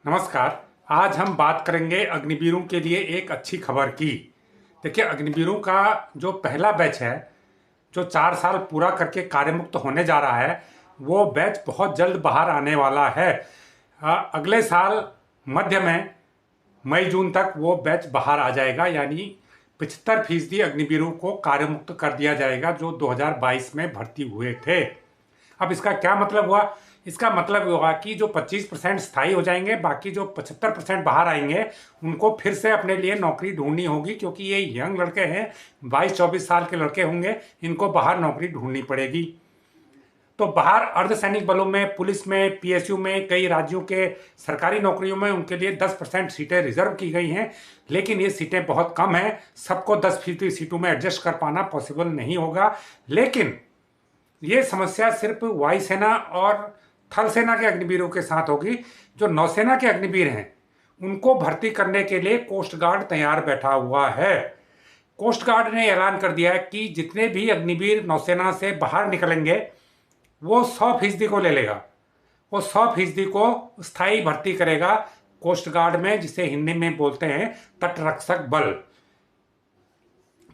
नमस्कार। आज हम बात करेंगे अग्निवीरों के लिए एक अच्छी खबर की। देखिए, अग्निवीरों का जो पहला बैच है, जो 4 साल पूरा करके कार्यमुक्त होने जा रहा है, वो बैच बहुत जल्द बाहर आने वाला है। अगले साल मध्य में मई जून तक वो बैच बाहर आ जाएगा, यानी 75% अग्निवीरों को कार्यमुक्त कर दिया जाएगा जो 2022 में भर्ती हुए थे। अब इसका क्या मतलब हुआ? इसका मतलब होगा कि जो 25% स्थायी हो जाएंगे, बाकी जो 75% बाहर आएंगे, उनको फिर से अपने लिए नौकरी ढूंढनी होगी, क्योंकि ये यंग लड़के हैं, 22-24 साल के लड़के होंगे, इनको बाहर नौकरी ढूंढनी पड़ेगी। तो बाहर अर्धसैनिक बलों में, पुलिस में, पीएसयू में, कई राज्यों के सरकारी नौकरियों में उनके लिए 10% सीटें रिजर्व की गई हैं, लेकिन ये सीटें बहुत कम हैं। सबको 10% सीटों में एडजस्ट कर पाना पॉसिबल नहीं होगा। लेकिन ये समस्या सिर्फ वायुसेना और थल सेना के अग्निवीरों के साथ होगी। जो नौसेना के अग्निवीर हैं, उनको भर्ती करने के लिए कोस्ट गार्ड तैयार बैठा हुआ है। कोस्ट गार्ड ने ऐलान कर दिया है कि जितने भी अग्निवीर नौसेना से बाहर निकलेंगे, वो 100% को ले लेगा। वो 100% को स्थायी भर्ती करेगा कोस्ट गार्ड में, जिसे हिंदी में बोलते हैं तटरक्षक बल।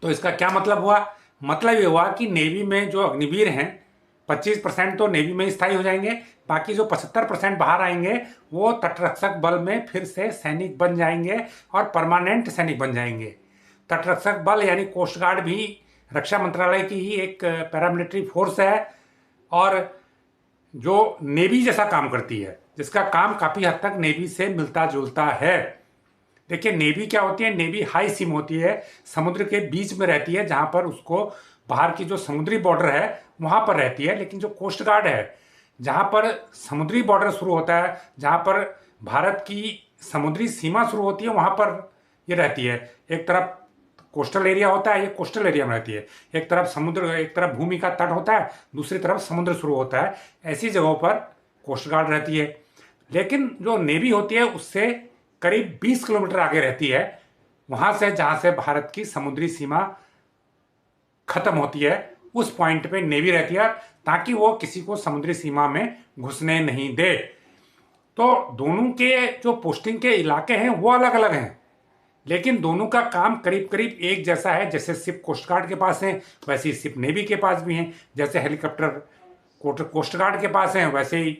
तो इसका क्या मतलब हुआ? मतलब ये हुआ कि नेवी में जो अग्निवीर हैं, 25% तो नेवी में स्थायी हो जाएंगे, बाकी जो 75% बाहर आएंगे वो तटरक्षक बल में फिर से सैनिक बन जाएंगे और परमानेंट सैनिक बन जाएंगे। तटरक्षक बल यानी कोस्ट गार्ड भी रक्षा मंत्रालय की ही एक पैरामिलिट्री फोर्स है, और जो नेवी जैसा काम करती है, जिसका काम काफ़ी हद तक नेवी से मिलता जुलता है। देखिए, नेवी क्या होती है? नेवी हाई सीम होती है, समुद्र के बीच में रहती है, जहां पर उसको बाहर की जो समुद्री बॉर्डर है वहां पर रहती है। लेकिन जो कोस्ट गार्ड है, जहां पर समुद्री बॉर्डर शुरू होता है, जहां पर भारत की समुद्री सीमा शुरू होती है, वहां पर ये रहती है। एक तरफ कोस्टल एरिया होता है, ये कोस्टल एरिया में रहती है। एक तरफ समुद्र, एक तरफ भूमि का तट होता है, दूसरी तरफ समुद्र शुरू होता है। ऐसी जगहों पर कोस्ट गार्ड रहती है। लेकिन जो नेवी होती है उससे करीब 20 किलोमीटर आगे रहती है, वहां से जहां से भारत की समुद्री सीमा खत्म होती है, उस पॉइंट पे नेवी रहती है, ताकि वो किसी को समुद्री सीमा में घुसने नहीं दे। तो दोनों के जो पोस्टिंग के इलाके हैं वो अलग अलग हैं, लेकिन दोनों का काम करीब करीब एक जैसा है। जैसे सिर्फ कोस्ट गार्ड के पास है, वैसे ही सिर्फ नेवी के पास भी हैं। जैसे हेलीकॉप्टर कोस्ट गार्ड के पास हैं, वैसे ही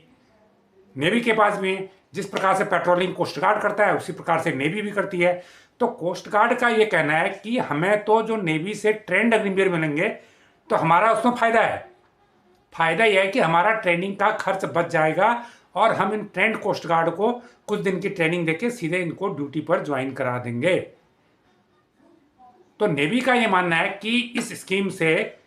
नेवी के पास भी हैं। जिस प्रकार से पेट्रोलिंग कोस्ट गार्ड करता है, उसी प्रकार से नेवी भी करती है। तो कोस्ट गार्ड का ये कहना है कि हमें तो जो नेवी से ट्रेंड अग्निवीर मिलेंगे, तो हमारा उसमें फायदा है। फायदा यह है कि हमारा ट्रेनिंग का खर्च बच जाएगा, और हम इन ट्रेंड कोस्ट गार्ड को कुछ दिन की ट्रेनिंग देके सीधे इनको ड्यूटी पर ज्वाइन करा देंगे। तो नेवी का ये मानना है कि इस स्कीम से,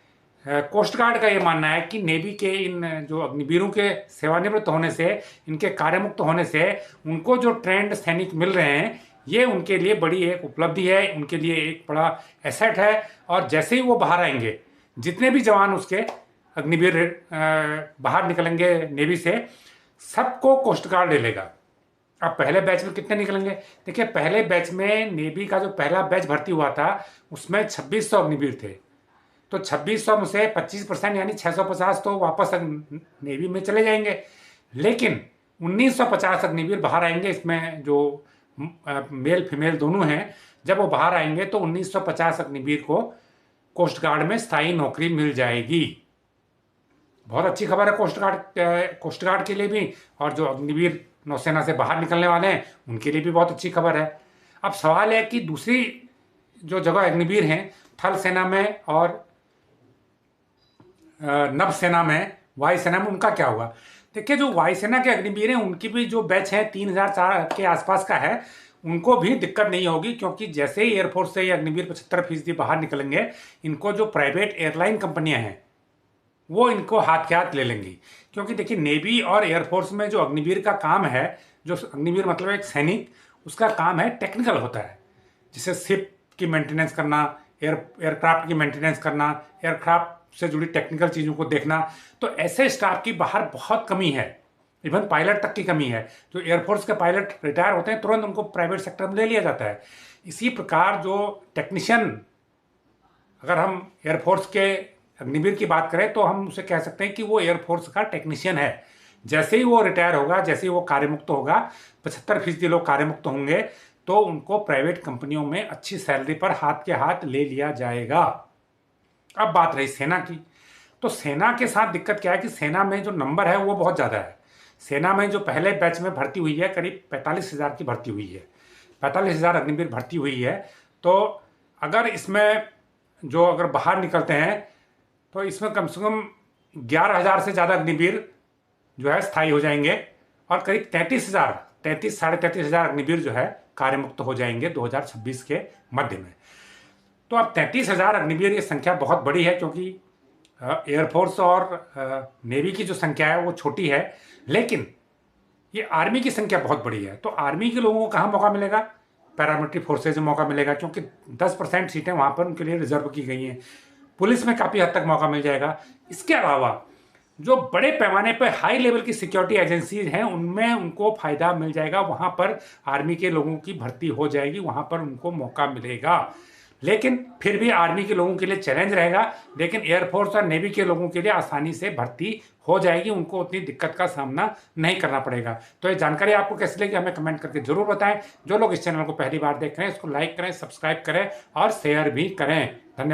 कोस्ट गार्ड का ये मानना है कि नेवी के इन जो अग्निवीरों के सेवानिवृत्त होने से, इनके कार्यमुक्त होने से उनको जो ट्रेंड सैनिक मिल रहे हैं, ये उनके लिए बड़ी एक उपलब्धि है, उनके लिए एक बड़ा एसेट है। और जैसे ही वो बाहर आएंगे, जितने भी जवान उसके अग्निवीर बाहर निकलेंगे नेवी से, सबको कोस्ट गार्ड ले लेगा। अब पहले बैच में कितने निकलेंगे? देखिए, पहले बैच में नेवी का जो पहला बैच भर्ती हुआ था, उसमें 2600 अग्निवीर थे। तो 2600 में से 25% यानी 650 तो वापस नेवी में चले जाएंगे। लेकिन 1950 अग्निवीर बाहर आएंगे। इसमें जो मेल फीमेल दोनों हैं, जब वो बाहर आएंगे तो 1950 अग्निवीर को कोस्ट गार्ड में स्थायी नौकरी मिल जाएगी। बहुत अच्छी खबर है कोस्ट गार्ड के लिए भी, और जो अग्निवीर नौसेना से बाहर निकलने वाले हैं उनके लिए भी बहुत अच्छी खबर है। अब सवाल है कि दूसरी जो जगह अग्निवीर हैं, थल सेना में और नभ सेना में, वायुसेना में, उनका क्या हुआ? देखिए, जो वायुसेना के अग्निवीर हैं उनकी भी जो बैच है 3004 के आसपास का है, उनको भी दिक्कत नहीं होगी, क्योंकि जैसे ही एयरफोर्स से ये अग्निवीर 75% बाहर निकलेंगे, इनको जो प्राइवेट एयरलाइन कंपनियां हैं वो इनको हाथ के हाथ ले लेंगी। क्योंकि देखिए, नेवी और एयरफोर्स में जो अग्निवीर का काम है, जो अग्निवीर मतलब एक सैनिक, उसका काम है टेक्निकल होता है। जैसे शिप की मेंटेनेंस करना, एयरक्राफ्ट की मेंटेनेंस करना, एयरक्राफ्ट से जुड़ी टेक्निकल चीज़ों को देखना। तो ऐसे स्टाफ की बाहर बहुत कमी है, इवन पायलट तक की कमी है। जो एयरफोर्स के पायलट रिटायर होते हैं, तुरंत उनको प्राइवेट सेक्टर में ले लिया जाता है। इसी प्रकार जो टेक्नीशियन, अगर हम एयरफोर्स के अग्निवीर की बात करें तो हम उसे कह सकते हैं कि वो एयरफोर्स का टेक्नीशियन है, जैसे ही वो रिटायर होगा, जैसे ही वो कार्यमुक्त होगा, 75% लोग कार्यमुक्त होंगे, तो उनको प्राइवेट कंपनियों में अच्छी सैलरी पर हाथ के हाथ ले लिया जाएगा। अब बात रही सेना की, तो सेना के साथ दिक्कत क्या है कि सेना में जो नंबर है वो बहुत ज़्यादा है। सेना में जो पहले बैच में भर्ती हुई है करीब 45,000 की भर्ती हुई है, 45,000 अग्निवीर भर्ती हुई है। तो अगर इसमें जो अगर बाहर निकलते हैं तो इसमें कम से कम 11,000 से ज़्यादा अग्निवीर जो है स्थायी हो जाएंगे, और करीब 33,000 अग्निवीर जो है कार्यमुक्त हो जाएंगे 2026 के मध्य में। तो अब 33,000 अग्निवीर ये संख्या बहुत बड़ी है, क्योंकि एयरफोर्स और नेवी की जो संख्या है वो छोटी है, लेकिन ये आर्मी की संख्या बहुत बड़ी है। तो आर्मी के लोगों को कहाँ मौका मिलेगा? पैरामिलिट्री फोर्सेज में मौका मिलेगा, क्योंकि 10% सीटें वहाँ पर उनके लिए रिजर्व की गई हैं। पुलिस में काफ़ी हद तक मौका मिल जाएगा। इसके अलावा जो बड़े पैमाने पर हाई लेवल की सिक्योरिटी एजेंसीज हैं उनमें उनको फ़ायदा मिल जाएगा, वहाँ पर आर्मी के लोगों की भर्ती हो जाएगी, वहाँ पर उनको मौका मिलेगा। लेकिन फिर भी आर्मी के लोगों के लिए चैलेंज रहेगा, लेकिन एयरफोर्स और नेवी के लोगों के लिए आसानी से भर्ती हो जाएगी, उनको उतनी दिक्कत का सामना नहीं करना पड़ेगा। तो ये जानकारी आपको कैसी लगी हमें कमेंट करके जरूर बताएं। जो लोग इस चैनल को पहली बार देख रहे हैं इसको लाइक करें, सब्सक्राइब करें और शेयर भी करें। धन्यवाद।